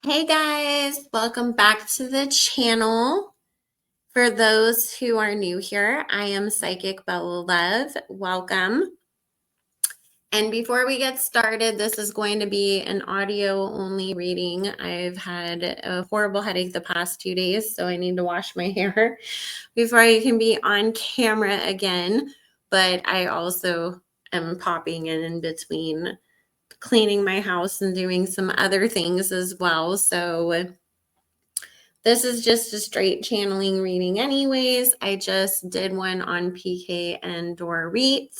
Hey guys, welcome back to the channel. For those who are new here, I am Psychic Bella Love. Welcome. And before we get started, this is going to be an audio only reading. I've had a horrible headache the past 2 days, so I need to wash my hair before I can be on camera again. But I also am popping in between cleaning my house and doing some other things as well. So this is just a straight channeling reading anyways. I just did one on PK and Dorit.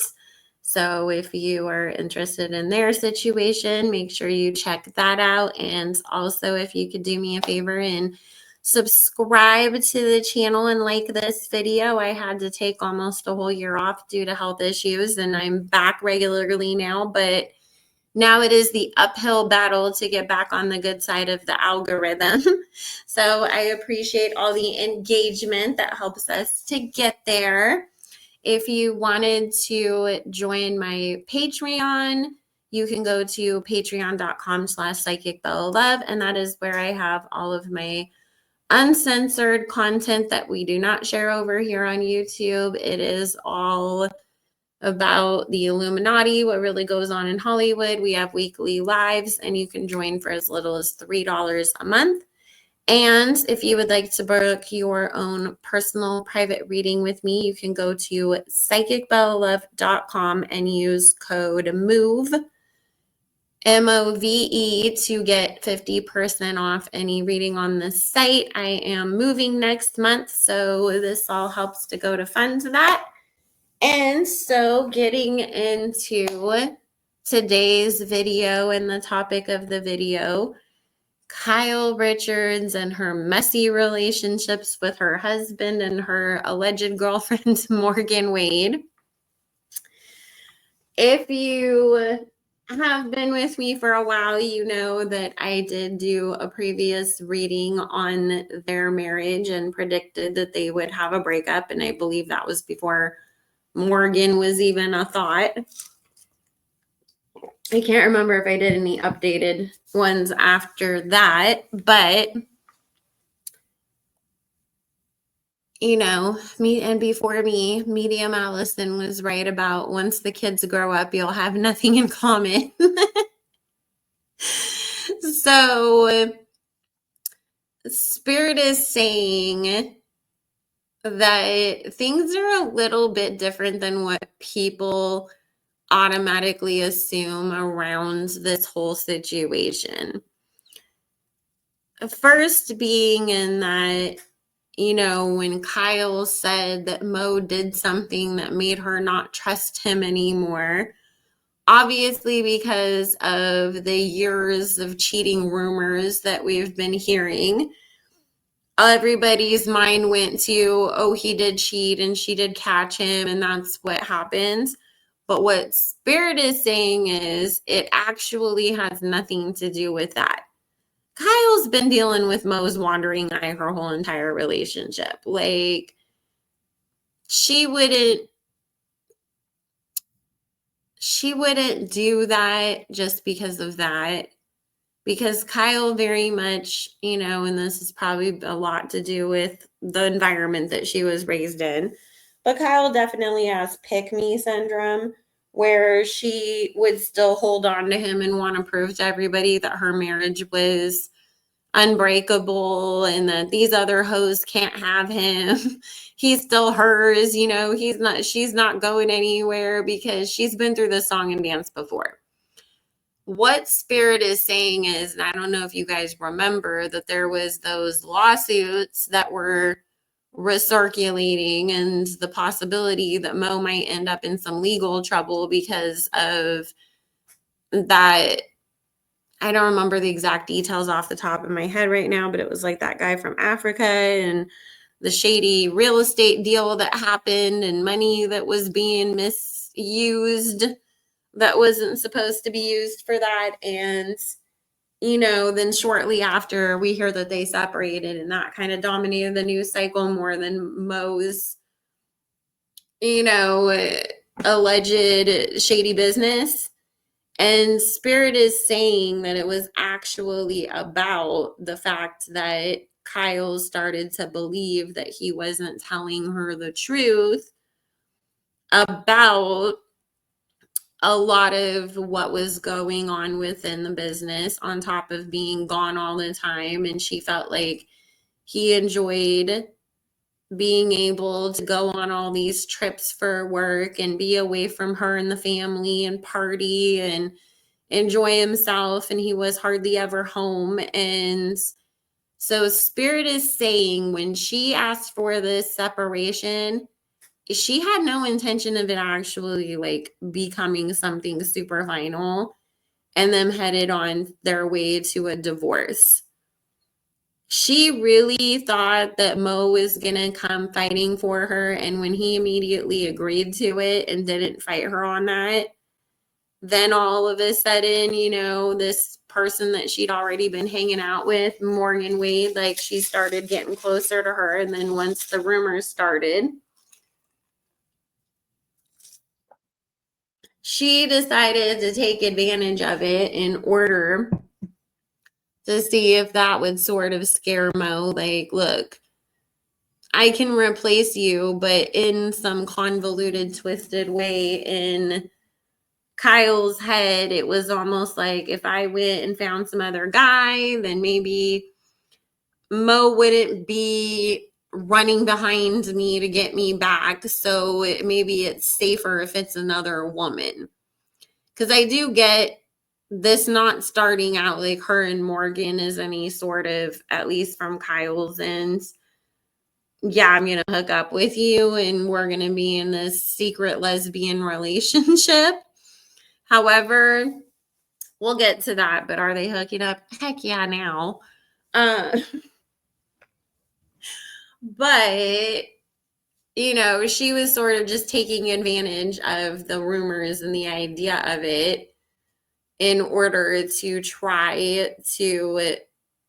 So if you are interested in their situation, make sure you check that out. And also if you could do me a favor and subscribe to the channel and like this video. I had to take almost a whole year off due to health issues and I'm back regularly now, but now it is the uphill battle to get back on the good side of the algorithm. So I appreciate all the engagement that helps us to get there. If you wanted to join my Patreon, you can go to patreon.com/psychicbellalove, and that is where I have all of my uncensored content that we do not share over here on YouTube. It is all about the Illuminati, what really goes on in Hollywood. We have weekly lives, and you can join for as little as $3 a month. And if you would like to book your own personal private reading with me, you can go to psychicbellalove.com and use code MOVE, MOVE, to get 50% off any reading on this site. I am moving next month, so this all helps to go to fund that. And so getting into today's video and the topic of the video, Kyle Richards and her messy relationships with her husband and her alleged girlfriend, Morgan Wade. If you have been with me for a while, you know that I did do a previous reading on their marriage and predicted that they would have a breakup. And I believe that was before Morgan was even a thought. I can't remember if I did any updated ones after that, but you know, before me, Medium Allison was right about once the kids grow up, you'll have nothing in common. So Spirit is saying that things are a little bit different than what people automatically assume around this whole situation. First being in that, you know, when Kyle said that Mo did something that made her not trust him anymore, obviously because of the years of cheating rumors that we've been hearing, everybody's mind went to, oh, he did cheat and she did catch him and that's what happened. But what Spirit is saying is it actually has nothing to do with that. Kyle's been dealing with Mo's wandering eye her whole entire relationship. Like, she wouldn't do that just because of that. Because Kyle very much, you know, and this is probably a lot to do with the environment that she was raised in, but Kyle definitely has pick-me syndrome, where she would still hold on to him and want to prove to everybody that her marriage was unbreakable and that these other hoes can't have him. He's still hers, you know, she's not going anywhere because she's been through this song and dance before. What Spirit is saying is, and I don't know if you guys remember, that there was those lawsuits that were recirculating and the possibility that Mo might end up in some legal trouble because of that. I don't remember the exact details off the top of my head right now, but it was like that guy from Africa and the shady real estate deal that happened and money that was being misused that wasn't supposed to be used for that. And, you know, then shortly after we hear that they separated, and that kind of dominated the news cycle more than Mo's, you know, alleged shady business. And Spirit is saying that it was actually about the fact that Kyle started to believe that he wasn't telling her the truth about a lot of what was going on within the business, on top of being gone all the time. And she felt like he enjoyed being able to go on all these trips for work and be away from her and the family and party and enjoy himself, and he was hardly ever home. And so Spirit is saying when she asked for this separation, she had no intention of it actually like becoming something super final and them headed on their way to a divorce. She really thought that Mo was going to come fighting for her. And when he immediately agreed to it and didn't fight her on that, then all of a sudden, you know, this person that she'd already been hanging out with, Morgan Wade, like she started getting closer to her. And then once the rumors started, she decided to take advantage of it in order to see if that would sort of scare Mo. Like, look, I can replace you, but in some convoluted, twisted way in Kyle's head, it was almost like if I went and found some other guy, then maybe Mo wouldn't be running behind me to get me back. So maybe it's safer if it's another woman. Because I do get this not starting out like her and Morgan is any sort of, at least from Kyle's end, yeah, I'm going to hook up with you and we're going to be in this secret lesbian relationship. However, we'll get to that, but are they hooking up? Heck yeah, now. But, you know, she was sort of just taking advantage of the rumors and the idea of it in order to try to,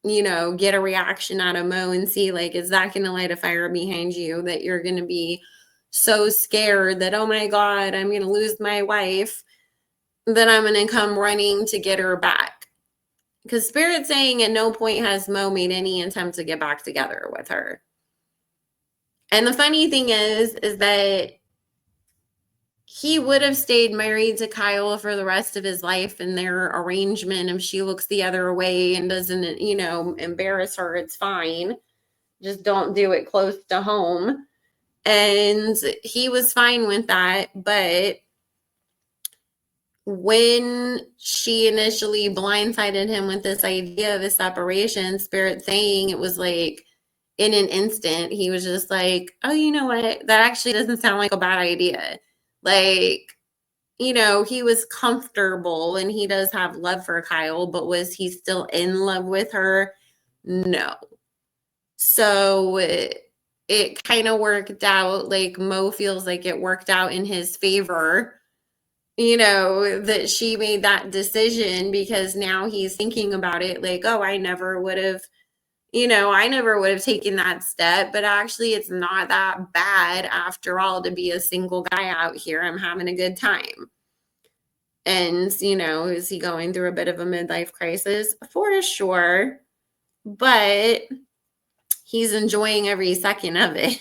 you know, get a reaction out of Mo and see, like, is that going to light a fire behind you that you're going to be so scared that, oh my God, I'm going to lose my wife, that I'm going to come running to get her back. Because Spirit's saying at no point has Mo made any attempt to get back together with her. And the funny thing is that he would have stayed married to Kyle for the rest of his life in their arrangement. If she looks the other way and doesn't, you know, embarrass her, it's fine. Just don't do it close to home. And he was fine with that. But when she initially blindsided him with this idea of a separation, Spirit saying it was like in an instant, he was just like, oh, you know what? That actually doesn't sound like a bad idea. Like, you know, he was comfortable and he does have love for Kyle, but was he still in love with her? No. So it kind of worked out. Like Mo feels like it worked out in his favor, you know, that she made that decision, because now he's thinking about it like, oh, I never would have, you know, I never would have taken that step, but actually it's not that bad after all to be a single guy out here. I'm having a good time. And, you know, is he going through a bit of a midlife crisis? For sure. But he's enjoying every second of it.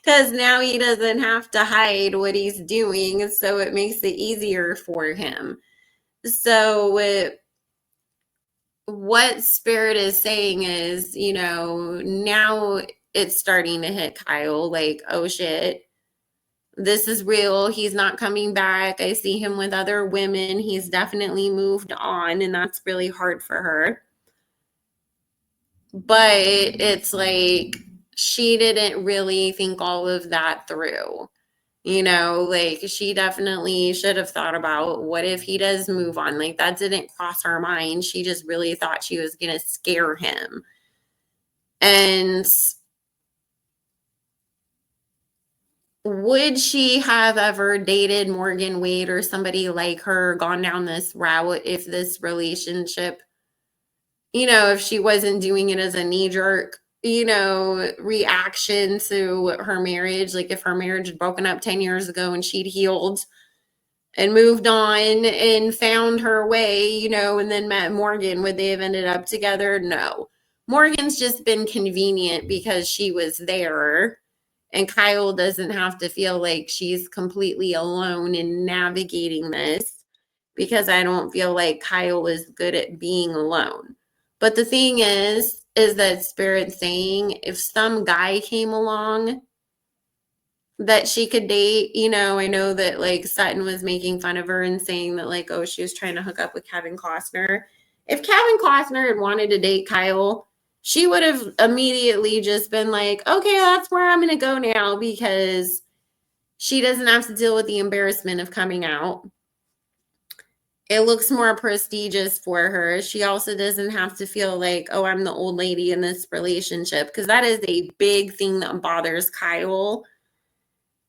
Because now he doesn't have to hide what he's doing. So it makes it easier for him. So what Spirit is saying is, you know, now it's starting to hit Kyle like, oh shit, this is real. He's not coming back. I see him with other women. He's definitely moved on, and that's really hard for her. But it's like she didn't really think all of that through. You know, like she definitely should have thought about what if he does move on. Like that didn't cross her mind. She just really thought she was going to scare him. And would she have ever dated Morgan Wade or somebody like her, gone down this route if this relationship, you know, if she wasn't doing it as a knee-jerk, you know, reaction to her marriage? Like if her marriage had broken up 10 years ago and she'd healed, and moved on and found her way, you know, and then met Morgan. Would they have ended up together? No. Morgan's just been convenient because she was there, and Kyle doesn't have to feel like she's completely alone in navigating this, because I don't feel like Kyle is good at being alone. But the thing is that Spirit's saying if some guy came along that she could date, you know, I know that like Sutton was making fun of her and saying that like, oh, she was trying to hook up with Kevin Costner. If Kevin Costner had wanted to date Kyle, she would have immediately just been like, okay, that's where I'm going to go now, because she doesn't have to deal with the embarrassment of coming out. It looks more prestigious for her. She also doesn't have to feel like, oh, I'm the old lady in this relationship, because that is a big thing that bothers Kyle,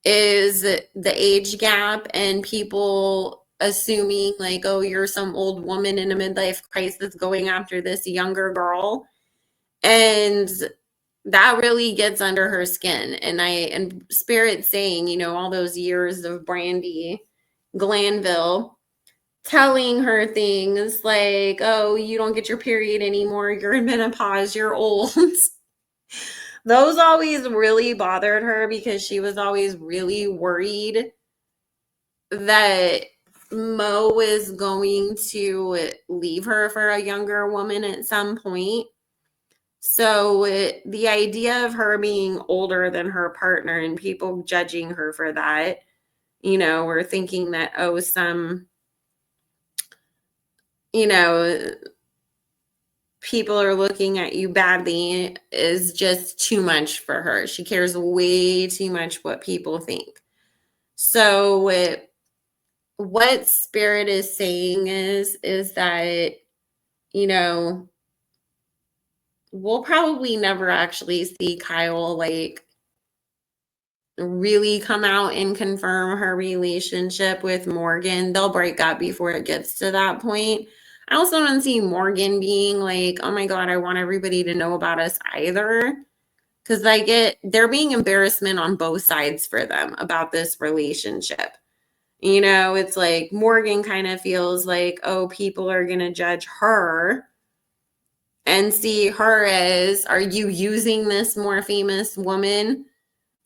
is the age gap and people assuming like, oh, you're some old woman in a midlife crisis going after this younger girl. And that really gets under her skin. And Spirit saying, you know, all those years of Brandy Glanville telling her things like, oh, you don't get your period anymore, you're in menopause, you're old. Those always really bothered her, because she was always really worried that Mo is going to leave her for a younger woman at some point. So the idea of her being older than her partner and people judging her for that, you know, or thinking that, oh, some, you know, people are looking at you badly, is just too much for her. She cares way too much what people think. So what Spirit is saying is that, you know, we'll probably never actually see Kyle like really come out and confirm her relationship with Morgan. They'll break up before it gets to that point. I also don't see Morgan being like, oh my God, I want everybody to know about us either. Because they're being embarrassment on both sides for them about this relationship. You know, it's like Morgan kind of feels like, oh, people are going to judge her and see her as, are you using this more famous woman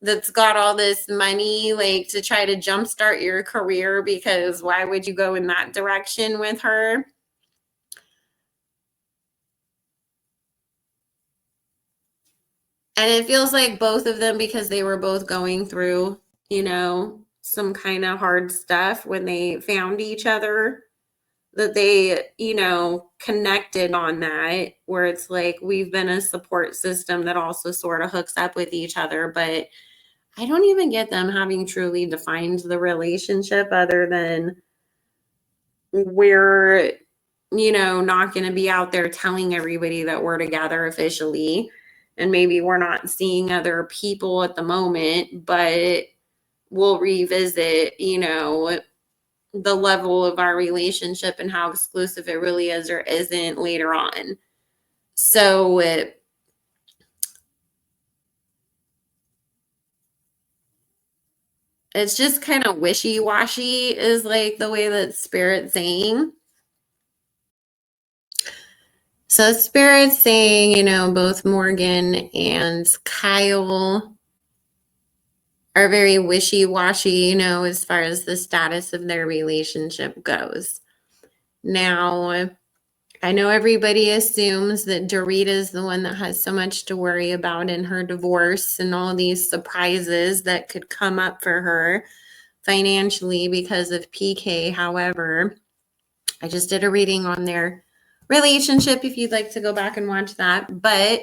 that's got all this money like to try to jumpstart your career? Because why would you go in that direction with her? And it feels like both of them, because they were both going through, you know, some kind of hard stuff when they found each other, that they, you know, connected on that, where it's like, we've been a support system that also sort of hooks up with each other. But I don't even get them having truly defined the relationship, other than we're, you know, not going to be out there telling everybody that we're together officially. And maybe we're not seeing other people at the moment, but we'll revisit, you know, the level of our relationship and how exclusive it really is or isn't later on. So it's just kind of wishy-washy, is like the way that Spirit's saying. So Spirit's saying, you know, both Morgan and Kyle are very wishy-washy, you know, as far as the status of their relationship goes. Now, I know everybody assumes that Dorita is the one that has so much to worry about in her divorce and all these surprises that could come up for her financially because of PK. However, I just did a reading on their relationship if you'd like to go back and watch that. But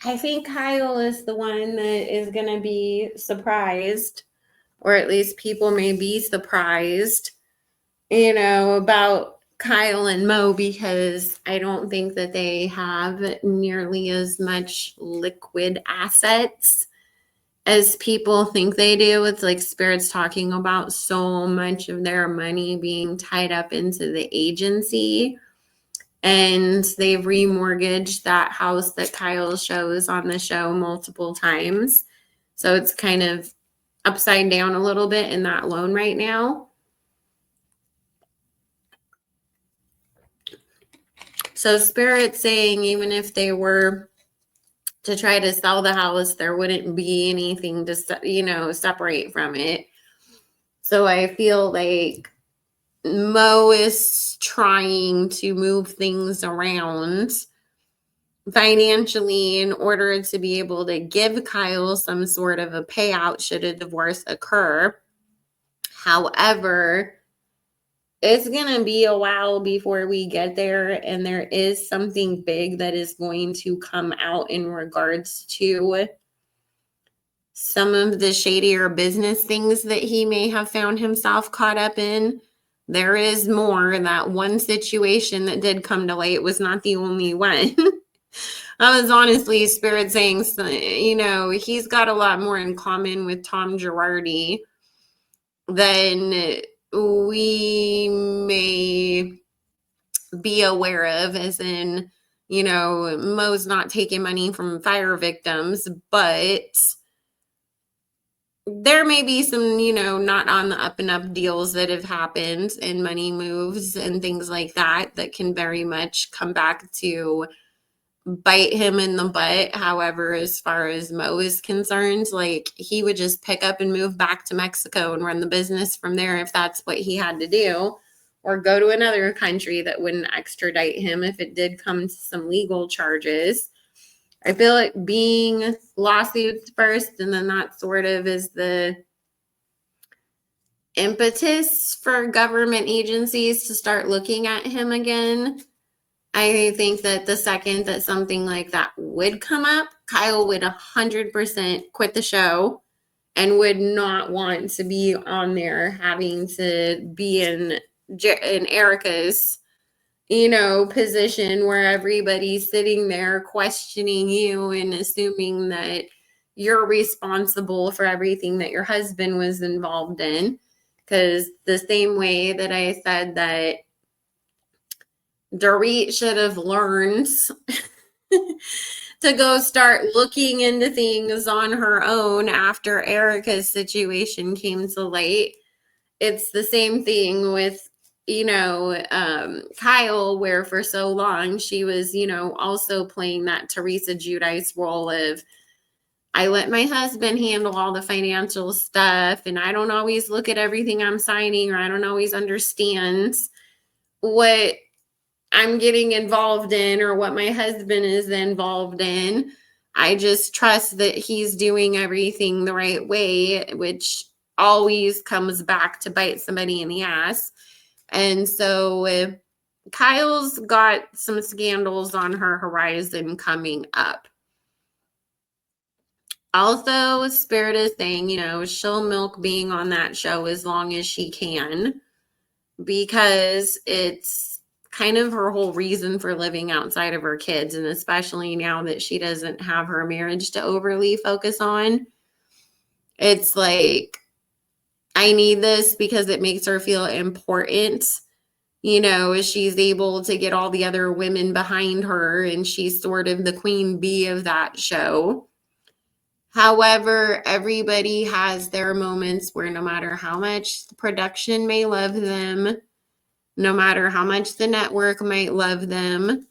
I think Kyle is the one that is going to be surprised, or at least people may be surprised, you know, about Kyle and Mo, because I don't think that they have nearly as much liquid assets as people think they do. It's like Spirit's talking about so much of their money being tied up into the agency, and they've remortgaged that house that Kyle shows on the show multiple times. So it's kind of upside down a little bit in that loan right now. So Spirit's saying even if they were to try to sell the house, there wouldn't be anything to, separate from it. So I feel like Mo is trying to move things around financially in order to be able to give Kyle some sort of a payout should a divorce occur. However, it's going to be a while before we get there, and there is something big that is going to come out in regards to some of the shadier business things that he may have found himself caught up in. There is more. That one situation that did come to light was not the only one. I was honestly Spirit saying, he's got a lot more in common with Tom Girardi than we may be aware of, as in, Mo's not taking money from fire victims, but there may be some, not on the up and up deals that have happened and money moves and things like that can very much come back to bite him in the butt. However, as far as Mo is concerned, he would just pick up and move back to Mexico and run the business from there if that's what he had to do, or go to another country that wouldn't extradite him if it did come to some legal charges. I feel like being lawsuits first, and then that sort of is the impetus for government agencies to start looking at him again. I think that the second that something like that would come up, Kyle would 100% quit the show and would not want to be on there having to be in Erica's position where everybody's sitting there questioning you and assuming that you're responsible for everything that your husband was involved in. Because the same way that I said that Dorit should have learned to go start looking into things on her own after Erica's situation came to light. It's the same thing with Kyle, where for so long she was, also playing that Teresa Giudice role of, I let my husband handle all the financial stuff, and I don't always look at everything I'm signing, or I don't always understand what I'm getting involved in or what my husband is involved in. I just trust that he's doing everything the right way, which always comes back to bite somebody in the ass. And so Kyle's got some scandals on her horizon coming up. Also, Spirit is saying, she'll milk being on that show as long as she can, because it's kind of her whole reason for living outside of her kids. And especially now that she doesn't have her marriage to overly focus on, it's like, I need this because it makes her feel important. She's able to get all the other women behind her, and she's sort of the queen bee of that show. However, everybody has their moments where no matter how much the production may love them, no matter how much the network might love them,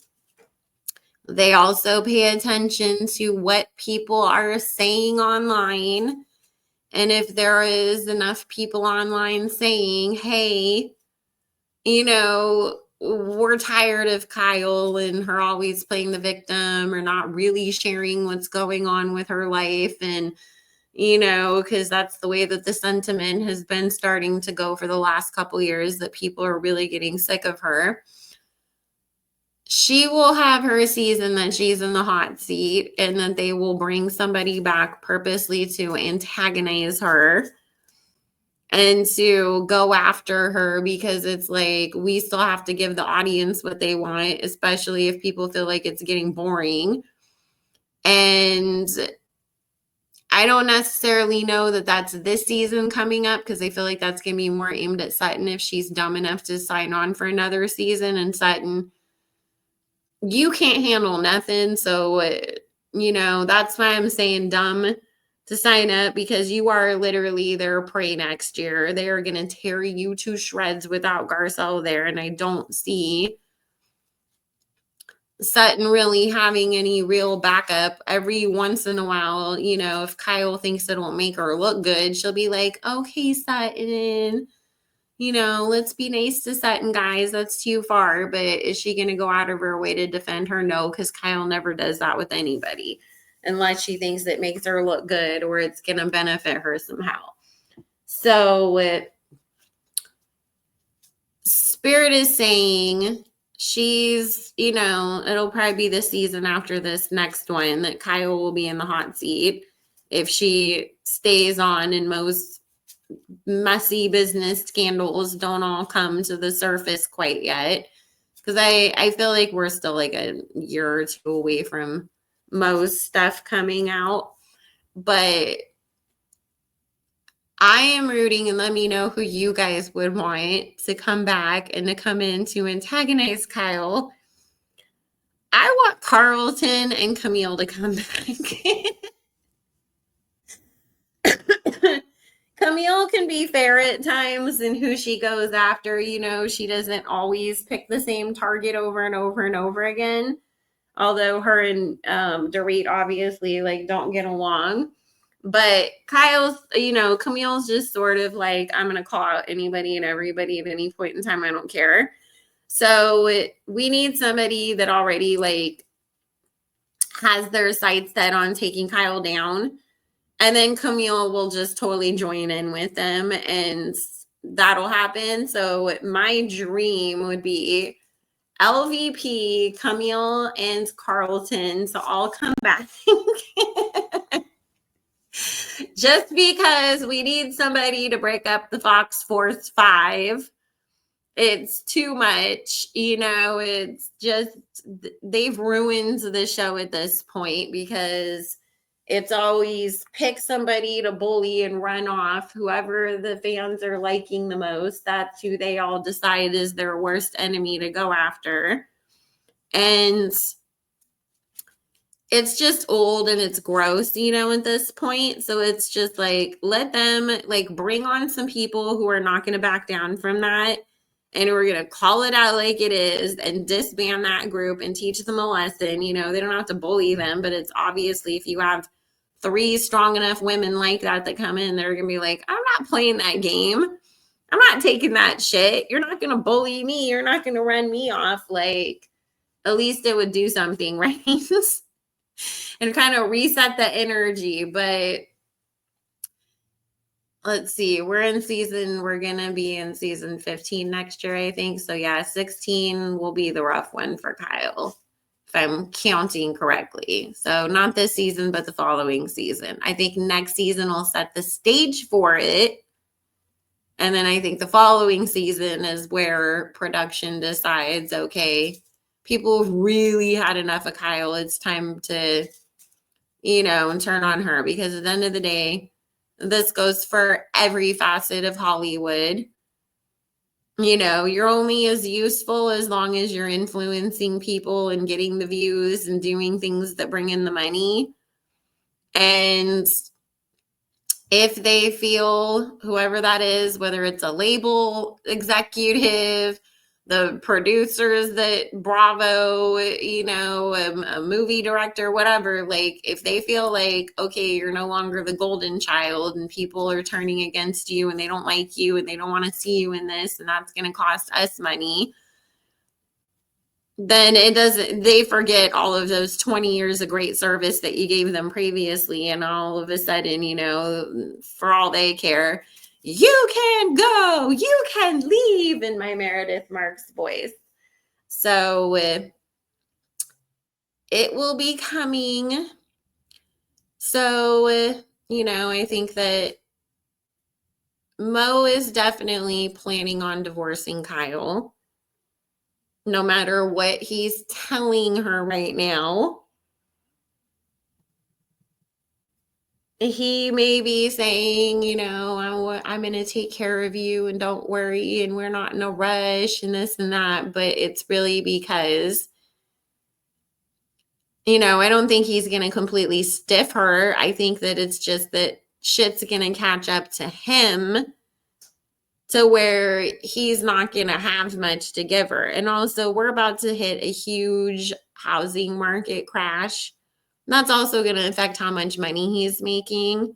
they also pay attention to what people are saying online. And if there is enough people online saying, hey, we're tired of Kyle and her always playing the victim or not really sharing what's going on with her life. And, because that's the way that the sentiment has been starting to go for the last couple years, that people are really getting sick of her. She will have her season that she's in the hot seat, and that they will bring somebody back purposely to antagonize her and to go after her, because it's like, we still have to give the audience what they want, especially if people feel like it's getting boring. And I don't necessarily know that that's this season coming up, because I feel like that's going to be more aimed at Sutton if she's dumb enough to sign on for another season. And Sutton, you can't handle nothing. So, that's why I'm saying dumb to sign up because you are literally their prey next year. They are going to tear you to shreds without Garcelle there. And I don't see Sutton really having any real backup. Every once in a while, if Kyle thinks it'll make her look good, she'll be like, okay, Sutton, let's be nice to Sutton, guys. That's too far. But is she going to go out of her way to defend her? No, because Kyle never does that with anybody unless she thinks it makes her look good or it's going to benefit her somehow. So Spirit is saying she's, it'll probably be the season after this next one that Kyle will be in the hot seat if she stays on and most messy business scandals don't all come to the surface quite yet. Because I feel like we're still like a year or two away from most stuff coming out. But I am rooting, and let me know who you guys would want to come back and to come in to antagonize Kyle. I want Carlton and Camille to come back. Camille can be fair at times in who she goes after. She doesn't always pick the same target over and over and over again. Although her and Dorit obviously don't get along. But Camille's just sort of like, I'm going to call out anybody and everybody at any point in time. I don't care. So we need somebody that already has their sights set on taking Kyle down. And then Camille will just totally join in with them and that'll happen. So my dream would be LVP, Camille, and Carlton to all come back. Just because we need somebody to break up the Fox Force 5. It's too much, it's just, they've ruined the show at this point because it's always pick somebody to bully and run off. Whoever the fans are liking the most, that's who they all decide is their worst enemy to go after. And it's just old and it's gross, at this point. So it's just let them bring on some people who are not going to back down from that. And we're going to call it out like it is and disband that group and teach them a lesson. They don't have to bully them, but it's obviously if you have 3 strong enough women like that come in, they're going to be like, I'm not playing that game. I'm not taking that shit. You're not going to bully me. You're not going to run me off. At least it would do something, right? And kind of reset the energy. But let's see, we're going to be in season 15 next year, I think. So yeah, 16 will be the rough one for Kyle, if I'm counting correctly. So not this season, but the following season. I think next season will set the stage for it. And then I think the following season is where production decides, okay, people have really had enough of Kyle. It's time to, turn on her. Because at the end of the day, this goes for every facet of Hollywood. You're only as useful as long as you're influencing people and getting the views and doing things that bring in the money. And if they feel, whoever that is, whether it's a label executive, the producers that Bravo, a movie director, whatever, if they feel okay, you're no longer the golden child and people are turning against you and they don't like you and they don't want to see you in this and that's going to cost us money, then they forget all of those 20 years of great service that you gave them previously. And all of a sudden, for all they care, you can go, you can leave, in my Meredith Marks voice. So it will be coming. So, I think that Mo is definitely planning on divorcing Kyle, no matter what he's telling her right now. He may be saying, I'm going to take care of you and don't worry and we're not in a rush and this and that. But it's really because I don't think he's going to completely stiff her. I think that it's just that shit's going to catch up to him to where he's not going to have much to give her. And also, we're about to hit a huge housing market crash. That's also going to affect how much money he's making.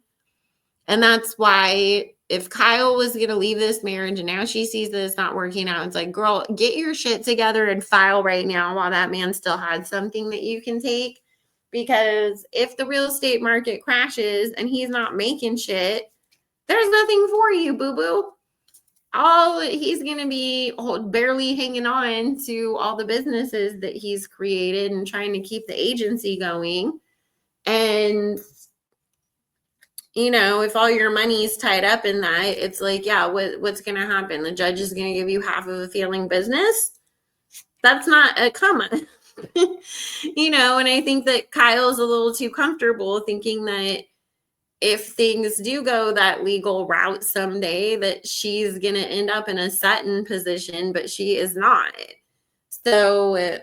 And that's why if Kyle was going to leave this marriage and now she sees that it's not working out, it's like, girl, get your shit together and file right now while that man still has something that you can take. Because if the real estate market crashes and he's not making shit, there's nothing for you, boo-boo. He's going to be barely hanging on to all the businesses that he's created and trying to keep the agency going. And if all your money's tied up in that, it's like, yeah, what's going to happen? The judge is going to give you half of a failing business. That's not a comma. And I think that Kyle's a little too comfortable thinking that if things do go that legal route someday, that she's going to end up in a Sutton position, but she is not. So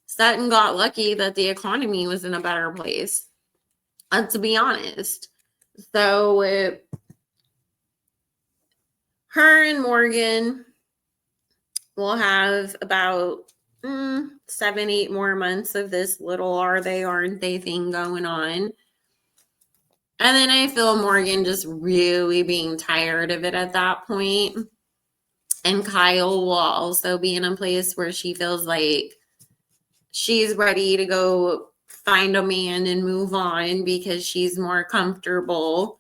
Sutton got lucky that the economy was in a better place, to be honest. So her and Morgan will have about 7-8 more months of this little are they, aren't they thing going on. And then I feel Morgan just really being tired of it at that point. And Kyle will also be in a place where she feels like she's ready to go find a man and move on because she's more comfortable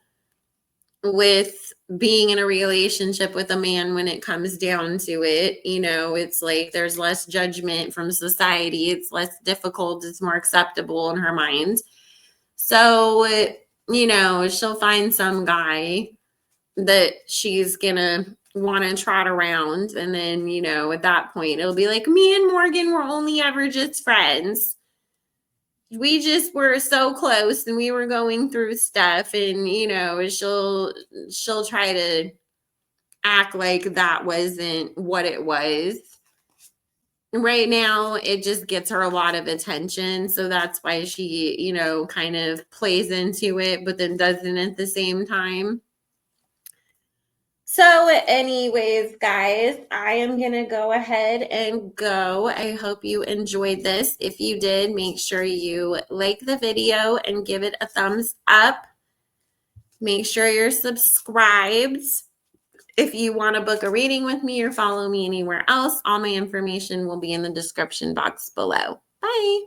with being in a relationship with a man when it comes down to it. It's like there's less judgment from society. It's less difficult. It's more acceptable in her mind. So, she'll find some guy that she's gonna want to trot around. And then, at that point, it'll be like, me and Morgan were only ever just friends. We just were so close and we were going through stuff, and she'll try to act like that wasn't what it was. Right now it just gets her a lot of attention, so that's why she kind of plays into it but then doesn't at the same time. So anyways, guys, I am going to go ahead and go. I hope you enjoyed this. If you did, make sure you like the video and give it a thumbs up. Make sure you're subscribed. If you want to book a reading with me or follow me anywhere else, all my information will be in the description box below. Bye.